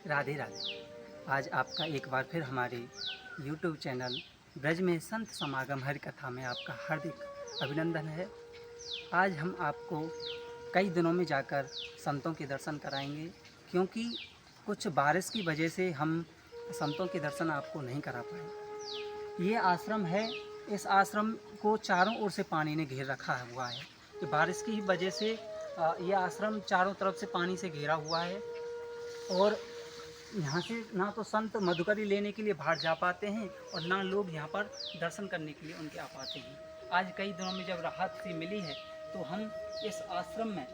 राधे राधे। आज आपका एक बार फिर हमारे YouTube चैनल ब्रज में संत समागम हरि कथा में आपका हार्दिक अभिनंदन है। आज हम आपको कई दिनों में जाकर संतों के दर्शन कराएंगे, क्योंकि कुछ बारिश की वजह से हम संतों के दर्शन आपको नहीं करा पाए। ये आश्रम है, इस आश्रम को चारों ओर से पानी ने घेर रखा हुआ है। कि बारिश की वजह से ये आश्रम चारों तरफ से पानी से घिरा हुआ है और यहाँ से ना तो संत मधुकरी लेने के लिए बाहर जा पाते हैं और ना लोग यहाँ पर दर्शन करने के लिए उनके आ पाते हैं। आज कई दिनों में जब राहत सी मिली है तो हम इस आश्रम में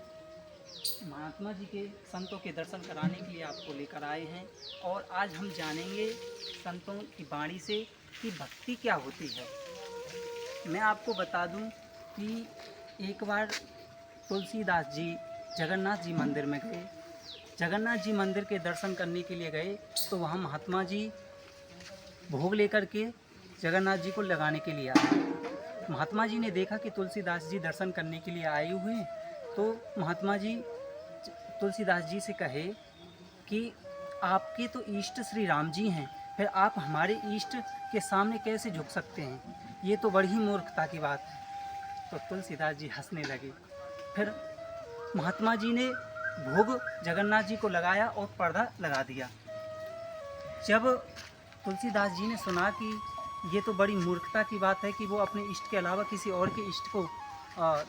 महात्मा जी के संतों के दर्शन कराने के लिए आपको लेकर आए हैं। और आज हम जानेंगे संतों की वाणी से कि भक्ति क्या होती है। मैं आपको बता दूं कि एक बार तुलसीदास जी जगन्नाथ जी मंदिर में गए। जगन्नाथ जी मंदिर के दर्शन करने के लिए गए तो वहाँ महात्मा जी भोग लेकर के जगन्नाथ जी को लगाने के लिए आए। महात्मा जी ने देखा कि तुलसीदास जी दर्शन करने के लिए आए हुए हैं, तो महात्मा जी तुलसीदास जी से कहे कि आपके तो इष्ट श्री राम जी हैं, फिर आप हमारे इष्ट के सामने कैसे झुक सकते हैं, ये तो बड़ी ही मूर्खता की बात है। तो तुलसीदास जी हंसने लगे। फिर महात्मा जी ने भोग जगन्नाथ जी को लगाया और पर्दा लगा दिया। जब तुलसीदास जी ने सुना कि ये तो बड़ी मूर्खता की बात है कि वो अपने इष्ट के अलावा किसी और के इष्ट को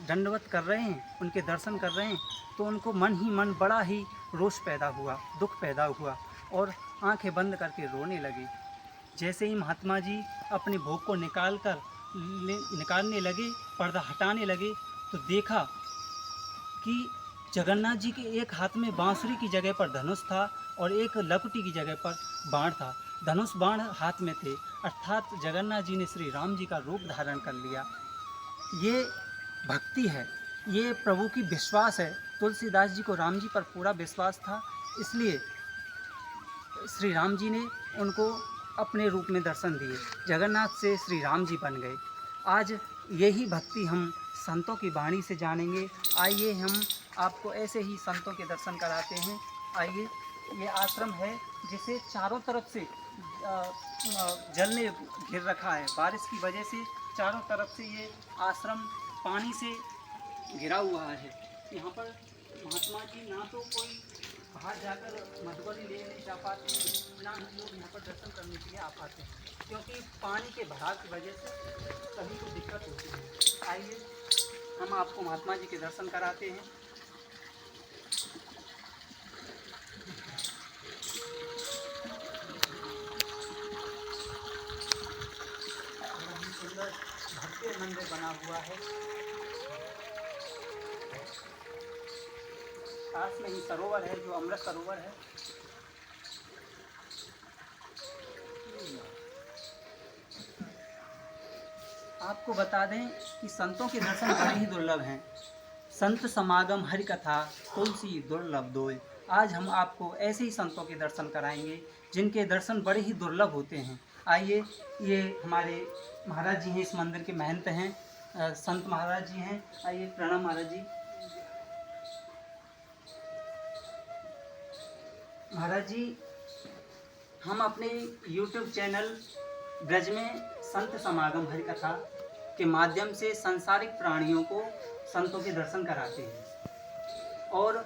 दंडवत कर रहे हैं, उनके दर्शन कर रहे हैं, तो उनको मन ही मन बड़ा ही रोष पैदा हुआ, दुख पैदा हुआ और आंखें बंद करके रोने लगे। जैसे ही महात्मा जी अपने भोग को निकालने लगे, पर्दा हटाने लगे, तो देखा कि जगन्नाथ जी के एक हाथ में बांसुरी की जगह पर धनुष था और एक लकुटी की जगह पर बाण था। धनुष बाण हाथ में थे, अर्थात जगन्नाथ जी ने श्री राम जी का रूप धारण कर लिया। ये भक्ति है, ये प्रभु की विश्वास है। तुलसीदास जी को राम जी पर पूरा विश्वास था, इसलिए श्री राम जी ने उनको अपने रूप में दर्शन दिए। जगन्नाथ से श्री राम जी बन गए। आज यही भक्ति हम संतों की वाणी से जानेंगे। आइए हम आपको ऐसे ही संतों के दर्शन कराते हैं। आइए, ये आश्रम है जिसे चारों तरफ से जल ने घेर रखा है। बारिश की वजह से चारों तरफ से ये आश्रम पानी से घिरा हुआ है। यहाँ पर महात्मा जी ना तो कोई बाहर जाकर मधुबनी ले नहीं जा पाते हैं, ना ही लोग यहाँ पर दर्शन करने के लिए आ पाते हैं, क्योंकि पानी के भराव की वजह से सभी को दिक्कत होती है। आइए हम आपको महात्मा जी के दर्शन कराते हैं। सुंदर भव्य मंदिर बना हुआ है। पास में ही सरोवर है जो अमृत सरोवर है। आपको बता दें कि संतों के दर्शन बड़े ही दुर्लभ हैं। संत समागम हरि कथा तुलसी दुर्लभ दोय। आज हम आपको ऐसे ही संतों के दर्शन कराएंगे जिनके दर्शन बड़े ही दुर्लभ होते हैं। आइए, ये हमारे महाराज जी हैं, इस मंदिर के महंत हैं, संत महाराज जी हैं। आइए, प्रणाम महाराज जी। महाराज जी, हम अपने YouTube चैनल ब्रज में संत समागम हरि कथा के माध्यम से सांसारिक प्राणियों को संतों के दर्शन कराते हैं और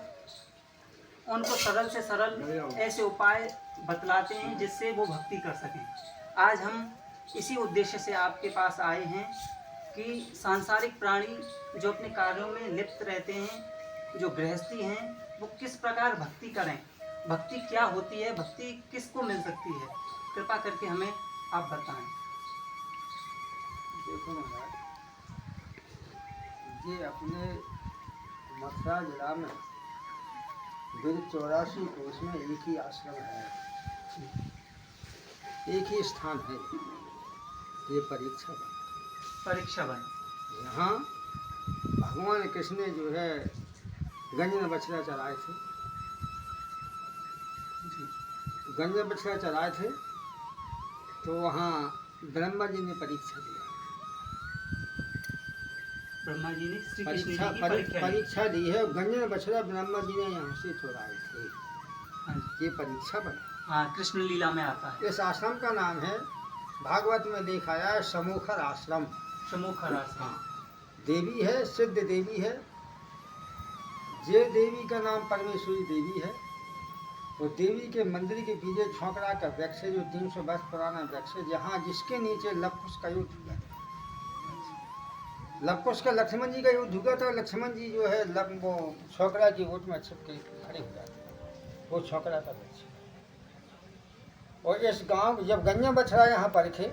उनको सरल से सरल ऐसे उपाय बतलाते हैं जिससे वो भक्ति कर सकें। आज हम इसी उद्देश्य से आपके पास आए हैं कि सांसारिक प्राणी जो अपने कार्यों में लिप्त रहते हैं, जो गृहस्थी हैं, वो किस प्रकार भक्ति करें, भक्ति क्या होती है, भक्ति किसको मिल सकती है, कृपा करके हमें आप बताएं। देखो महाराज, ये अपने मथुरा जिला में बिल 84 कोष में एक ही आश्रम है, एक ही स्थान है। ये परीक्षा वन। यहाँ भगवान कृष्ण ने जो है गंजन बछड़ा चलाए थे, तो वहाँ ब्रह्मा जी ने परीक्षा दिया। ब्रह्मा जी ने श्री कृष्ण जी की परीक्षा दी है। गंजन बछड़ा ब्रह्मा जी ने यहाँ से चुराए थे। ये परीक्षा बन। हाँ, कृष्ण लीला में आता है। इस आश्रम का नाम है, भागवत में देखा है, समूखर आश्रम। समूखर आश्रम। हाँ, देवी है, सिद्ध देवी है। जे देवी का नाम परमेश्वरी देवी है। वो देवी के मंदिर के पीछे छोकरा का वृक्ष है, जो 300 वर्ष पुराना वृक्ष है, जहाँ जिसके नीचे लवकुश का युद्ध हुआ। लवकुश का लक्ष्मण जी का युद्ध हुआ था। लक्ष्मण जी जो है वो छोकरा की ओट में छिप के खड़े हो जाते हैं। वो छोकरा का वृक्ष। और इस गांव, जब गंजा बछड़ा यहाँ परखे,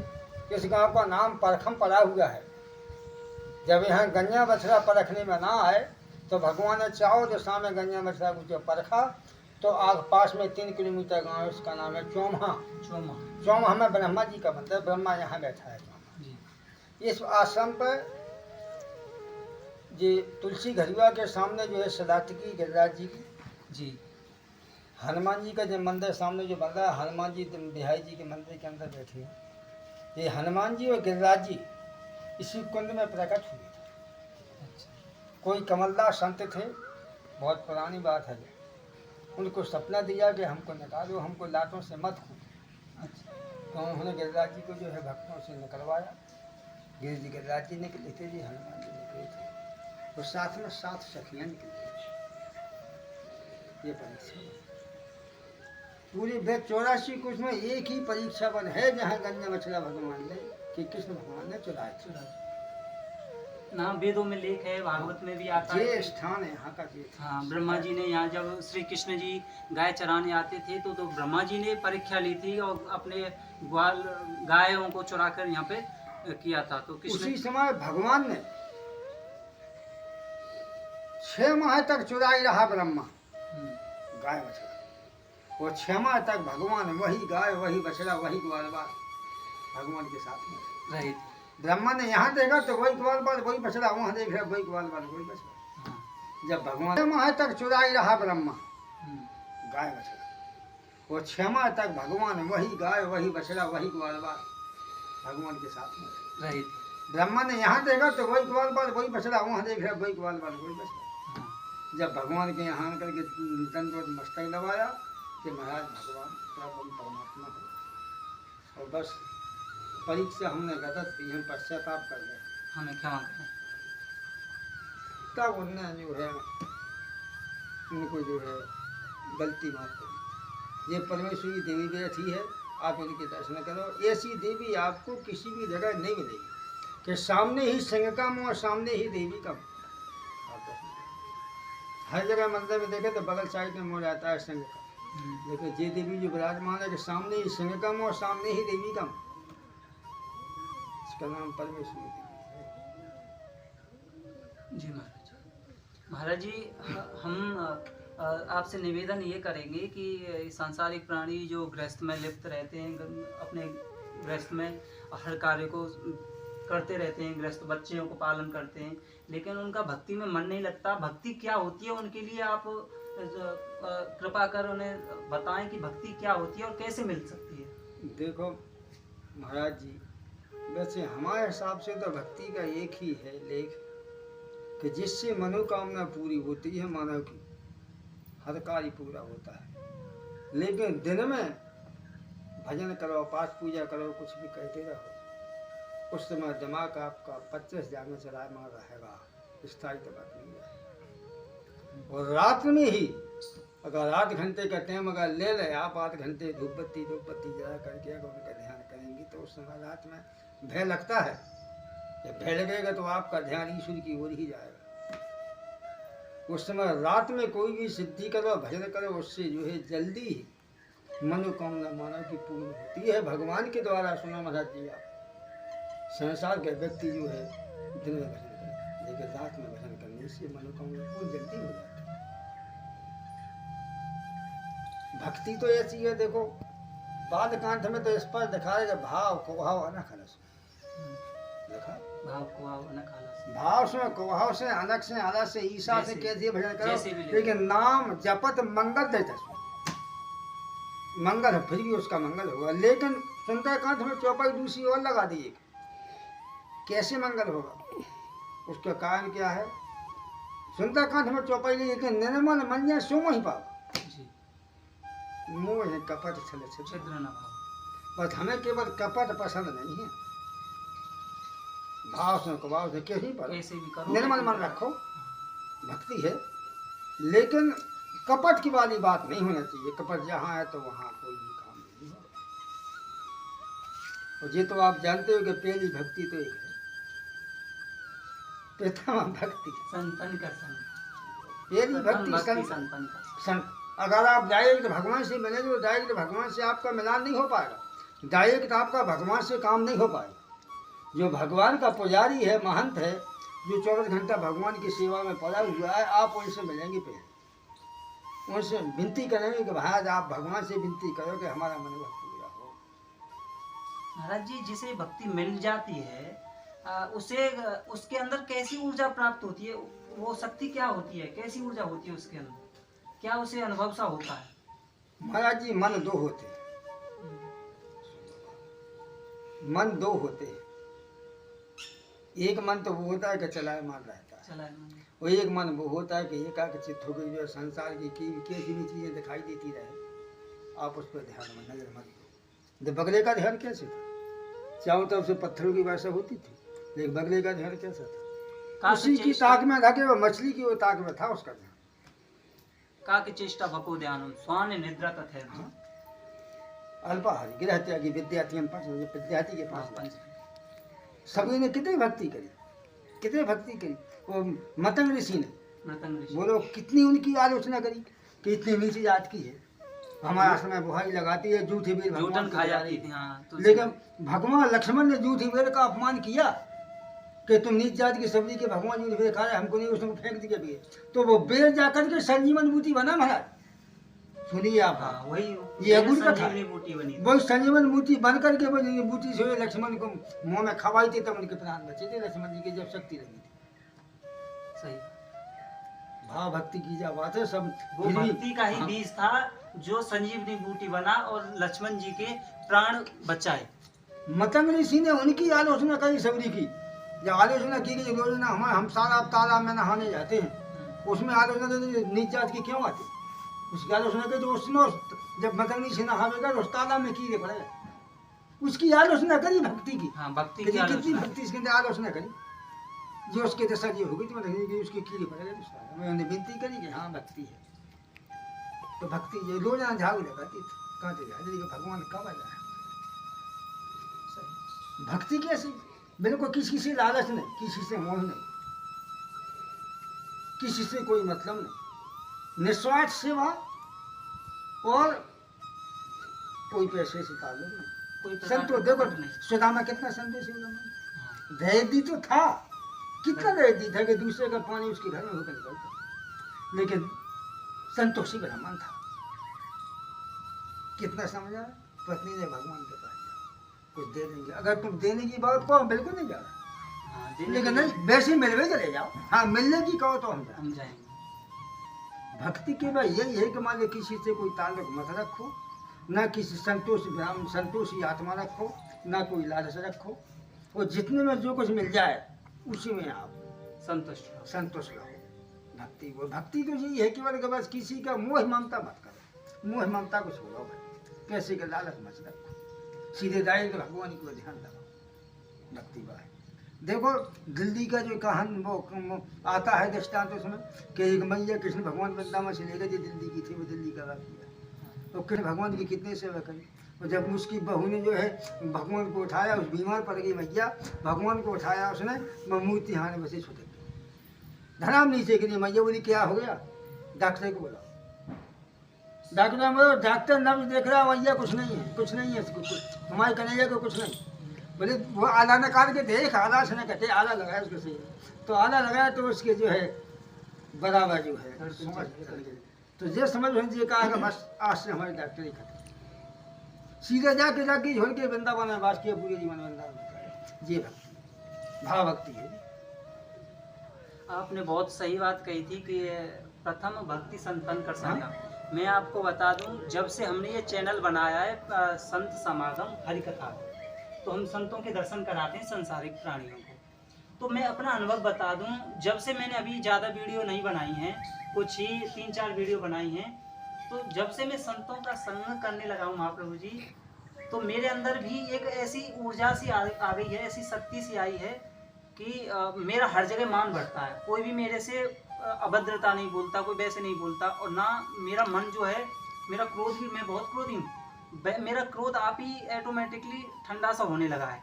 इस गांव का नाम परखम पड़ा हुआ है। जब यहाँ गंजा बछड़ा परखने में ना आए तो भगवान ने चारों दिशा में गंजा बछड़ा को जब परखा तो आग पास में 3 किलोमीटर गांव, इसका नाम है चौमा। चौमा में ब्रह्मा जी का मंदिर, ब्रह्मा यहाँ बैठा है चौमा। इस आश्रम पर ये तुलसी घरुआ के सामने जो है सदातिकी गिरिराज जी की जी, हनुमान जी का जो मंदिर सामने जो बन रहा है, हनुमान जी बिहाई जी के मंदिर के अंदर बैठे हैं। ये हनुमान जी और गिरिराज जी इसी कुंड में प्रकट हुए थे। कोई कमलदास संत थे, बहुत पुरानी बात है। उनको सपना दिया कि हमको निकालो, हमको लातों से मत कूदो। तो उन्होंने गिरिराज जी को जो है भक्तों से निकलवाया। गिरिराज जी निकले थे जी, हनुमान जी निकले थे, और साथ में 7 सखियाँ निकली। ये परीक्षा पूरी 84 कुछ में एक ही परीक्षा बन है, जहाँ गंजा बछड़ा भगवान ने कि कृष्ण भगवान ने चुराया। नाम वेदों में लेख है, भागवत में भी आता है। ये स्थान है यहाँ का। हाँ, ब्रह्मा जी ने यहाँ जब श्री कृष्ण जी गाय चराने आते थे तो ब्रह्मा जी ने परीक्षा ली थी और अपने ग्वाल गायों को चुरा कर यहाँ पे किया था। तो उसी समय भगवान ने 6 माह तक चुराई रहा ब्रह्मा गाय बछड़ा। वो 6 माह तक भगवान वही गाय, वही बछड़ा, वही ग्वालबाल भगवान के साथ में रही। ब्रह्मा ने यहाँ देखा तो वही ग्वालबाल, वही बछड़ा, वहाँ देख रहा वही ग्वालबाल, वही बछड़ा। जब भगवान 6 माह तक चुराई रहा ब्रह्मा गाय बछड़ा, वो 6 माह तक भगवान वही गाय, वही बछड़ा, वही ग्वालबाल भगवान के साथ में रही। ब्रह्मा ने यहाँ देखा तो वही ग्वालबाल, वही बछड़ा, वहाँ देख रहा वही ग्वालबाल, वही बछड़ा। जब भगवान के यहाँ आकर के दंडवत मस्तक दबाया कि महाराज भगवान परमात्मा हो, और बस परीक्षा हमने गलत की, हम पश्चाताप कर रहे, हमें क्षमा करें। तब उनने जो है उनको जो है गलती माफ करी। ये परमेश्वरी देवी बैठी है, आप इनके दर्शन करो। ऐसी देवी आपको किसी भी जगह नहीं मिलेगी कि सामने ही सिंह का मुँह और सामने ही देवी का मुँह। हर जगह मंदिर में देखे तो बगल साइड में मुँह रहता है सिंह का, लेकिन ये देवी जो विराजमान है कि सामने ही सिंह का मुँह और सामने ही देवी का मुँह। इसका नाम परमेश्वरी देवी है। जी महाराज। महाराज जी, हम आपसे निवेदन ये करेंगे कि सांसारिक प्राणी जो गृहस्थ में लिप्त रहते हैं, अपने गृहस्थ में हर कार्य को करते रहते हैं, गृहस्थ बच्चों को पालन करते हैं, लेकिन उनका भक्ति में मन नहीं लगता। भक्ति क्या होती है, उनके लिए आप कृपा कर उन्हें बताएं कि भक्ति क्या होती है और कैसे मिल सकती है। देखो महाराज जी, वैसे हमारे हिसाब से तो भक्ति का एक ही है लेख कि जिससे मनोकामना पूरी होती है, मानव की हर कार्य पूरा होता है। लेकिन दिन में भजन करो, पाठ पूजा करो, कुछ भी कहते रहो, उस समय दिमाग आपका 25 जाने चलायमान रहेगा, स्थायी तबक नहीं रहेगा। और रात में ही अगर 8 घंटे का टाइम अगर ले ले आप, 8 घंटे धूप बत्ती जला करके अगर उनका ध्यान करेंगे तो उस समय रात में भय लगता है। जब भय लगेगा तो आपका ध्यान ईश्वर की ओर ही जाएगा। उस समय रात में कोई भी सिद्धि करो, भजन करो, उससे जो है जल्दी ही मनोकामना मानव की पूर्ण होती है भगवान के द्वारा। सुना महाराज जी, आप संसार के व्यक्ति जो है दिन में भजन करें, लेकिन रात में भजन करने से मनोकामना पूर्ण जल्दी हो जाती है। भक्ति तो ऐसी है, देखो बाद कांठ में तो इस पर दिखाएगा भाव कुभाव अनख अलस लिखा। भाव कुभाव अनख अलस, भाव से कुभाव से अनख से अलस से ईसा से कैसे भजन करो, लेकिन नाम जपत मंगल देता मंगल है, फिर भी उसका मंगल होगा। लेकिन सुंदरकांठ में चौपाई दूसरी और लगा दी, कैसे मंगल होगा? उसका कारण क्या है? सुंदरकांठ में चौपाई लेकिन निर्मल मन सुम ही पाओ, मोह है, कपट छल छिद्र। छिद्र न भाव। बस हमें केवल कपट पसंद नहीं है, भाव से कुभाव से कहीं पर कैसे भी करो, निर्मल मन रखो, भक्ति है। लेकिन कपट की वाली बात नहीं होना चाहिए। कपट जहाँ है तो वहाँ कोई भी काम नहीं होगा। और ये तो आप जानते हो कि पहली भक्ति तो एक है, प्रथम भक्ति। संतन का संत, पहली प्रथम भक्ति संत। संतन का। संत अगर आप डायरेक्ट भगवान से मिलेंगे तो डायरेक्ट भगवान से आपका मिलान नहीं हो पाएगा, डायरेक्ट आपका भगवान से काम नहीं हो पाएगा। जो भगवान का पुजारी है, महंत है, जो 24 घंटा भगवान की सेवा में पड़ा हुआ है, आप उनसे मिलेंगे, पहले उनसे विनती करेंगे कि महाराज आप भगवान से विनती करो कि हमारा मनोभाव पूरा हो। महाराज जी, जिसे भक्ति मिल जाती है उसे उसके अंदर कैसी ऊर्जा प्राप्त होती है? वो शक्ति क्या होती है, कैसी ऊर्जा होती है उसके अंदर, क्या उसे अनुभव सा होता है? महाराज जी, मन दो होते हैं, मन दो होते हैं। एक मन तो वो होता है कि चलाए मान रहता है, चला और एक मन वो होता है कि एकाग्रचित्त होकर जो संसार की कैसी भी चीजें दिखाई देती रहे, आप उस पर ध्यान में नजर मत दो। तो बगले का ध्यान कैसे था? चारों तरफ से पत्थरों की वर्षा होती थी, लेकिन बगले का ध्यान कैसा था? उसी की ताक में रखे, वो मछली की वो ताक में था उसका ध्यान। का के चेष्टा भको ध्यान स्वान निद्रा तथे। अल्पाहारी गृह त्यागी विद्यार्थी विद्यार्थी के पास पंच सभी ने कितनी भक्ति करी, कितनी भक्ति करी। वो मतंग ऋषि ने, मतंग ऋषि। बोलो कितनी उनकी आलोचना करी कि इतनी नीची जात की है, हमारा समय बुहाई लगाती है, जूठी बेर भगवान जूठन की खा जा जाती रही थी। है। हाँ, लेकिन भगवान लक्ष्मण ने जूठी बेर का अपमान किया कि तुम नीच जात की सब्जी के भगवान जूठी बेर खा रहे, हमको नहीं, उसने फेंक दिया बेर। तो वो बेर जाकर के संजीवन बूटी बना महाराज। सुनिए आप, हाँ, वही ये अगुड़ का था, संजीवनी बूटी बनी। वो संजीवन बूटी बन करके वो बूटी से लक्ष्मण को मुंह में खवाई थी, तब उनके प्राण बचे थे लक्ष्मण जी की जब शक्ति लगी थी। सही। भाव भक्ति की जा बात है सब। वो फिर भी- भक्ति का ही हाँ, बीज था जो संजीवनी बूटी बना और लक्ष्मण जी के प्राण बचाए। मतंग ऋषि ने उनकी आलोचना करी सबरी की। जब आलोचना की कि रोजाना हम सारा तालाब में नहाने जाते हैं, उसमें आलोचना करी नीच जात की क्यों आती, उसकी आलोचना करी। तो उसमें जब मतंग ऋषि नहावेगा तो उस तालाब में कीड़े पड़ेगा, उसकी आलोचना करी भक्ति की। हाँ, भक्ति कि की कितनी आलोचना। भक्ति इसके अंदर आलोचना करी, जो उसके दशा ये होगी तो मतलब उसके कीड़े पड़ेगा। उन्होंने विनती करी कि हाँ भक्ति है, तो भक्ति ये रोजाना झाड़ू लगाती थी, कांटे जाती थी कि भगवान कब आ जाए। भक्ति कैसी? बिल्कुल किसी से लालच नहीं, किसी से मोह नहीं, किसी से कोई मतलब नहीं, निस्वार्थ सेवा और कोई पैसे से ताल्लुक नहीं। कोई प्रकार संतो का देखो कपट नहीं। सुदामा कितना संदेश हाँ, दहेदी तो था, कितना दहेदी था कि दूसरे का पानी उसके घर में होकर निकलता, लेकिन संतोषी ब्राह्मण था। कितना समझा? पत्नी ने भगवान के पास जाओ, कुछ दे देंगे, अगर तुम देने की बात को हम बिल्कुल नहीं जा रहे, हाँ, देने लेकिन के नहीं वैसे मिलवे चले जाओ, हाँ मिलने की कहो तो हम जाए। हम जाएंगे। भक्ति के बाद यही है कि मान लो किसी से कोई ताल्लुक मत रखो, ना किसी संतोषी आत्मा रखो, ना कोई लालच रखो, और जितने में जो कुछ मिल जाए उसी में आप संतुष्ट रहो। संतुष्ट रहो। भक्ति वो भक्ति तो यही है कि बस किसी का मोह ममता मत करो, मोह ममता को छोड़ो भाई, पैसे का लालच मत रखो, सीधे दाएं भगवान को ध्यान लगाओ। भक्ति बात देखो, दिल्ली का जो कहानी वो आता है दृष्टांत उसमें कि एक मैया कृष्ण भगवान वृंदावन से लेकर जो दिल्ली की थी, वो दिल्ली का वाक़या। तो कृष्ण भगवान की कितने सेवा करी, और जब उसकी बहू ने जो है भगवान को उठाया, उस बीमार पड़ गई मैया, भगवान को उठाया उसने, मूर्ति हाथ में से छुटक गई, धराम नीचे गिरी। मैया बोली क्या हो गया? डॉक्टर को बोला। डॉक्टर बोलो, डॉक्टर नब्ज देख रहा, मैया कुछ नहीं है, कुछ नहीं है, कुछ हमारे कन्हैया को कुछ नहीं। बोले वो आला निकाल के देख, आला से न कटे, आला लगाया उसके से, तो आला लगाया तो उसके जो है बराबर जो है समझ तो ये समझ ये कहा कि बस आज से हमारी डॉक्टरी खत्म, सीधे जाके जाके झोल के वृंदावन में वास किया, पूरे जीवन वृंदावन। ये भक्ति भाव भक्ति है। आपने बहुत सही बात कही थी कि प्रथम भक्ति संतन कर संगम। मैं आपको बता दूं, जब से हमने ये चैनल बनाया है संत समागम हरिकथा, तो हम संतों के दर्शन कराते हैं संसारिक प्राणियों को। तो मैं अपना अनुभव बता दूं, जब से मैंने अभी ज़्यादा वीडियो नहीं बनाई हैं, कुछ ही 3-4 वीडियो बनाई हैं, तो जब से मैं संतों का संग करने लगा हूँ महाप्रभु जी, तो मेरे अंदर भी एक ऐसी ऊर्जा सी आ गई है, ऐसी शक्ति सी आई है कि मेरा हर जगह मान बढ़ता है। कोई भी मेरे से अभद्रता नहीं बोलता, कोई वैसे नहीं बोलता, और ना मेरा मन जो है, मेरा क्रोध भी, मैं बहुत क्रोधी हूँ, मेरा क्रोध आप ही ऑटोमेटिकली ठंडा सा होने लगा है।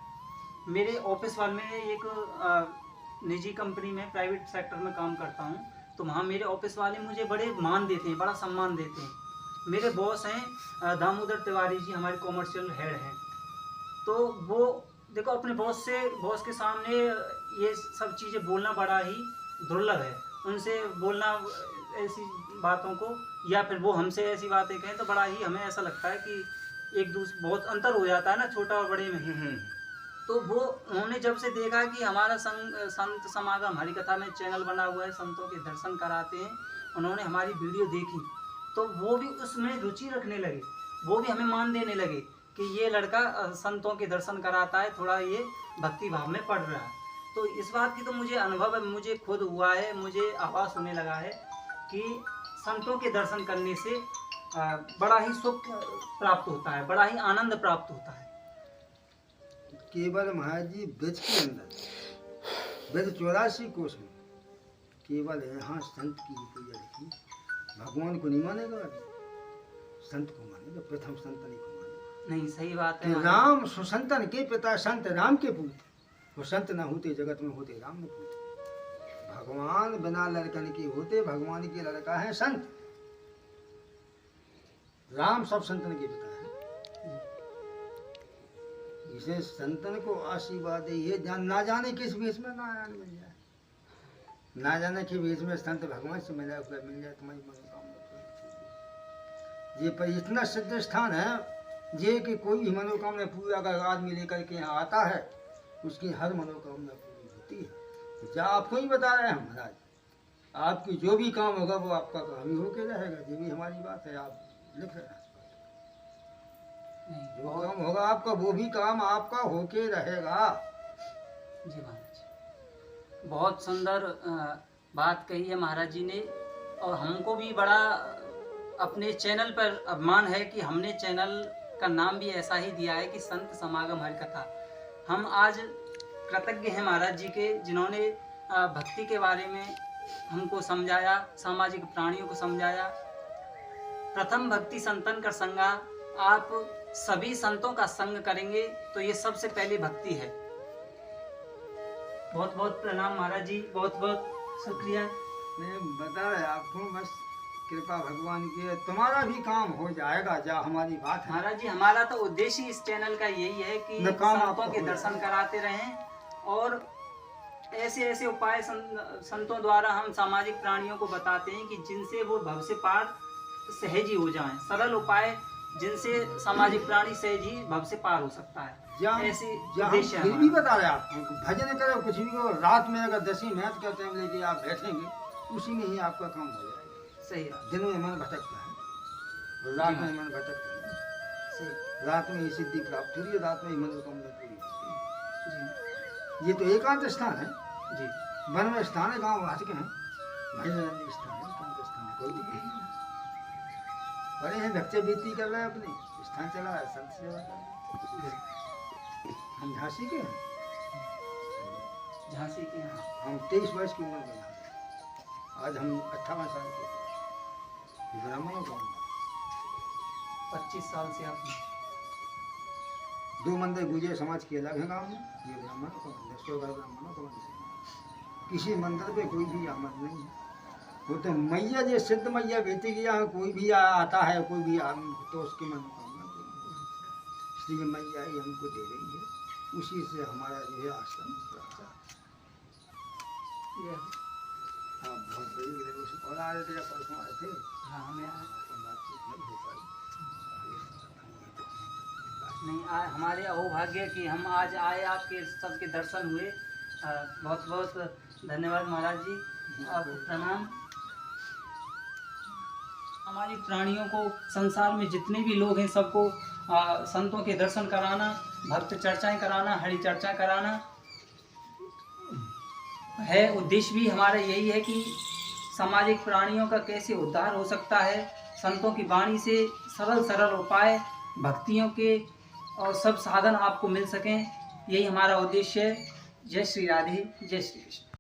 मेरे ऑफिस वाले में एक निजी कंपनी में, प्राइवेट सेक्टर में काम करता हूँ, तो वहाँ मेरे ऑफिस वाले मुझे बड़े मान देते हैं, बड़ा सम्मान देते हैं। मेरे बॉस हैं दामोदर तिवारी जी, हमारे कॉमर्शियल हेड हैं। तो वो देखो, अपने बॉस के सामने ये सब चीज़ें बोलना बड़ा ही दुर्लभ है। उनसे बोलना ऐसी बातों को, या फिर वो हमसे ऐसी बातें कहें, तो बड़ा ही हमें ऐसा लगता है कि एक दूसरे बहुत अंतर हो जाता है ना, छोटा और बड़े में। तो वो उन्होंने जब से देखा कि हमारा संत समागम हरि कथा में चैनल बना हुआ है, संतों के दर्शन कराते हैं, उन्होंने हमारी वीडियो देखी, तो वो भी उसमें रुचि रखने लगे, वो भी हमें मान देने लगे कि ये लड़का संतों के दर्शन कराता है, थोड़ा ये भक्ति भाव में पढ़ रहा है। तो इस बात की तो मुझे अनुभव है, मुझे खुद हुआ है, मुझे आभास होने लगा है कि संतों के दर्शन करने से बड़ा ही सुख प्राप्त होता है, बड़ा ही आनंद प्राप्त होता है। केवल महाराज जी ब्रज के अंदर, ब्रज 84 कोष में केवल यहाँ संत की पूजा देखी। भगवान को नहीं मानेगा, संत को मानेगा, प्रथम संतन को मानेगा। नहीं, सही बात है। राम सुसंतन के पिता, संत राम के पूत, वो संत न होते जगत में, होते राम न पूत। भगवान बिना लड़कन के होते, भगवान के लड़का है संत। राम सब संतन के पिता है। इसे संतन को आशीर्वाद ये ना जाने किस भेष में नारायण मिल जाए, ना जाने कि भेष में संत भगवान से मिला हुआ मिल जाए, तुम्हारी मनोकामना ये पर इतना सिद्ध स्थान है ये कि कोई भी मनोकामना पूरी अगर आदमी लेकर के यहाँ आता है, उसकी हर मनोकामना पूरी होती है। क्या आपको ही बता रहे हैं महाराज, आपकी जो भी काम होगा वो आपका काम ही होके रहेगा। ये भी हमारी बात है, आप लिख रहे हैं। जो काम होगा आपका, वो भी काम आपका होके रहेगा। जी महाराज, बहुत सुंदर बात कही है महाराज जी ने, और हमको भी बड़ा अपने चैनल पर अभिमान है कि हमने चैनल का नाम भी ऐसा ही दिया है कि संत समागम हरि कथा। हम आज कृतज्ञ हैं महाराज जी के, जिन्होंने भक्ति के बारे में हमको समझाया, सामाजिक प्राणियों को समझाया। प्रथम भक्ति संतन का संगा, आप सभी संतों का संग करेंगे तो ये सबसे पहली भक्ति है। बहुत बहुत प्रणाम महाराज जी, बहुत बहुत शुक्रिया। मैं बता रहे आपको, बस कृपा भगवान की है, तुम्हारा भी काम हो जाएगा, जा हमारी बात है महाराज जी। हमारा तो उद्देश्य इस चैनल का यही है कि संतों के दर्शन कराते रहें, और ऐसे ऐसे उपाय संतों द्वारा हम सामाजिक प्राणियों को बताते हैं कि जिनसे वो भव से पार सहज ही हो जाएं। सरल उपाय जिनसे सामाजिक प्राणी सहज ही भव से पार हो सकता है। ऐसे उद्देश्य फिर भी बता रहे आपको, भजन करो, कुछ भी करो, रात में अगर 10 मिनट का टाइम लेके आप बैठेंगे, उसी में ही आपका काम हो जाएगा। सही है। दिन में मन भटकता है और रात में मन भटकता है। सही, रात में ही सिद्धि प्राप्त हो रही है, रात में ही मनोकामना पूरी होती है। ये तो एकांत स्थान है जी, वन में स्थान है, गाँव हटके हैं, भजन स्थान है, एकांत स्थान है। कोई बड़े हैं, बच्चे बीती कर रहे हैं, अपने स्थान चला है, संत सेवा कर रहे हैं। हम झांसी के हैं, झांसी के हैं। हम 23 वर्ष की उम्र में हैं। आज हम 58 साल के ब्राह्मणों का 25 साल से आपने 2 मंदिर गुजर समाज के अलग है गाँव में, ये ब्राह्मणों का मंदिर, 100 ब्राह्मणों का मंदिर। किसी मंदिर पे कोई भी आमद नहीं है। वो तो मैया जो सिद्ध मैया बेटी के यहाँ कोई भी आता है, कोई भी तो उसकी मनोकामना पूरी होती है। इसलिए मैया ही हमको दे रही है, उसी से हमारा जो है आश्रम चलता है। हाँ, बहुत बड़ी उसे और आ रहे थे, परसों आए थे। हाँ, हमें बातचीत नहीं हो पाई। नहीं, हमारे अहोभाग्य कि हम आज आए, आपके सबके दर्शन हुए। बहुत बहुत धन्यवाद महाराज जी, आपको प्रणाम। सामाजिक प्राणियों को, संसार में जितने भी लोग हैं, सबको संतों के दर्शन कराना, भक्त चर्चाएं कराना, हरि चर्चा कराना है। उद्देश्य भी हमारा यही है कि सामाजिक प्राणियों का कैसे उद्धार हो सकता है, संतों की वाणी से सरल सरल उपाय भक्तियों के और सब साधन आपको मिल सकें, यही हमारा उद्देश्य है। जय श्री राधे, जय श्री कृष्ण।